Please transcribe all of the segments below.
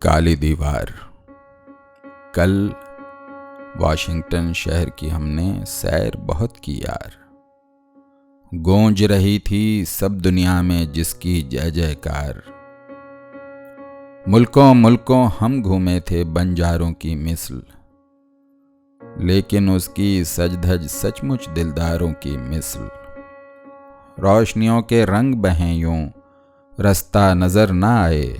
काली दीवार। कल वॉशिंगटन शहर की हमने सैर बहुत की यार। गूंज रही थी सब दुनिया में जिसकी जय जयकार। मुल्कों मुल्कों हम घूमे थे बंजारों की मिसल, लेकिन उसकी सजधज सचमुच दिलदारों की मिसल। रोशनियों के रंग बहें यूं रास्ता नजर ना आए,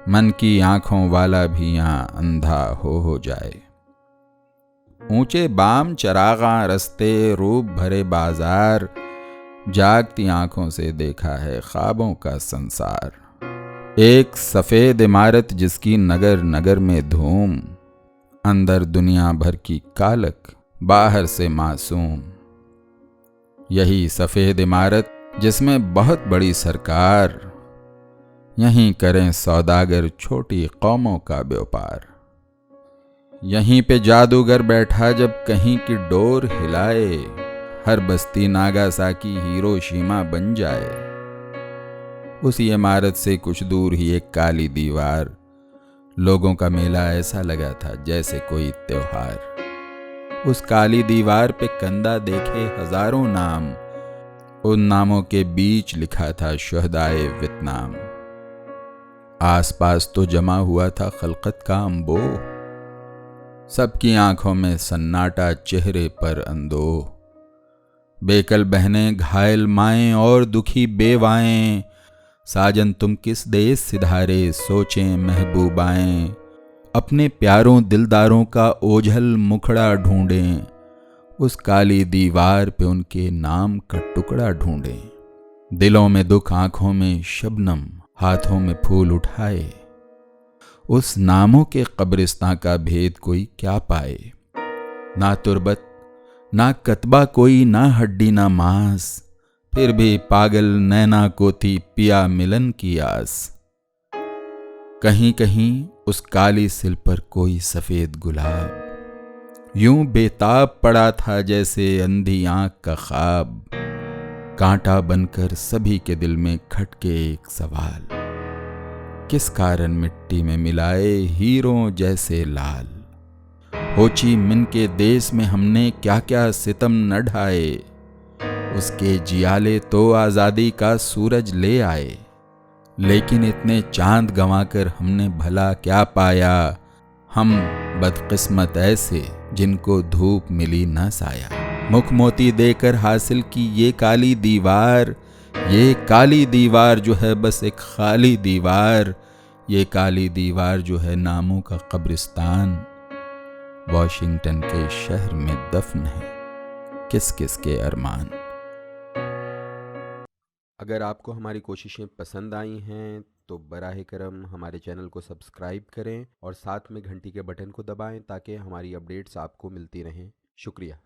मन की आंखों वाला भी यहाँ अंधा हो जाए। ऊंचे बाम चरागा रस्ते रूप भरे बाजार, जागती आंखों से देखा है ख्वाबों का संसार। एक सफेद इमारत जिसकी नगर नगर में धूम, अंदर दुनिया भर की कालक बाहर से मासूम। यही सफेद इमारत जिसमें बहुत बड़ी सरकार, यहीं करें सौदागर छोटी कौमों का व्यापार। यहीं पे जादूगर बैठा जब कहीं की डोर हिलाए, हर बस्ती नागासाकी हिरोशिमा बन जाए। उसी इमारत से कुछ दूर ही एक काली दीवार, लोगों का मेला ऐसा लगा था जैसे कोई त्योहार। उस काली दीवार पे कंधा देखे हजारों नाम, उन नामों के बीच लिखा था शुहदाए वियतनाम। आसपास तो जमा हुआ था खलकत का अंबोह, सबकी आंखों में सन्नाटा चेहरे पर अंदोह। बेकल बहनें घायल माएं और दुखी बेवाएं, साजन तुम किस देश सिधारे सोचें महबूबाएं। अपने प्यारों दिलदारों का ओझल मुखड़ा ढूंढें, उस काली दीवार पे उनके नाम का टुकड़ा ढूंढें। दिलों में दुख आंखों में शबनम, हाथों में फूल उठाए, उस नामों के कब्रिस्तां का भेद कोई क्या पाए। ना तुरबत ना कतबा कोई, ना हड्डी ना मांस, फिर भी पागल नैना को थी पिया मिलन की आस। कहीं कहीं उस काली सिल पर कोई सफेद गुलाब, यूं बेताब पड़ा था जैसे अंधी आंख का ख्वाब। कांटा बनकर सभी के दिल में खटके एक सवाल, किस कारण मिट्टी में मिलाए हीरों जैसे लाल। हो ची मिन के देश में हमने क्या क्या सितम न ढाए, उसके जियाले तो आजादी का सूरज ले आए। लेकिन इतने चांद गंवाकर हमने भला क्या पाया, हम बदकिस्मत ऐसे जिनको धूप मिली न साया। मुख मोती देकर हासिल की ये काली दीवार, ये काली दीवार जो है बस एक खाली दीवार। ये काली दीवार जो है नामों का कब्रिस्तान, वॉशिंगटन के शहर में दफन है किस किस के अरमान। अगर आपको हमारी कोशिशें पसंद आई हैं तो बराह करम हमारे चैनल को सब्सक्राइब करें और साथ में घंटी के बटन को दबाएं ताकि हमारी अपडेट्स आपको मिलती रहें। शुक्रिया।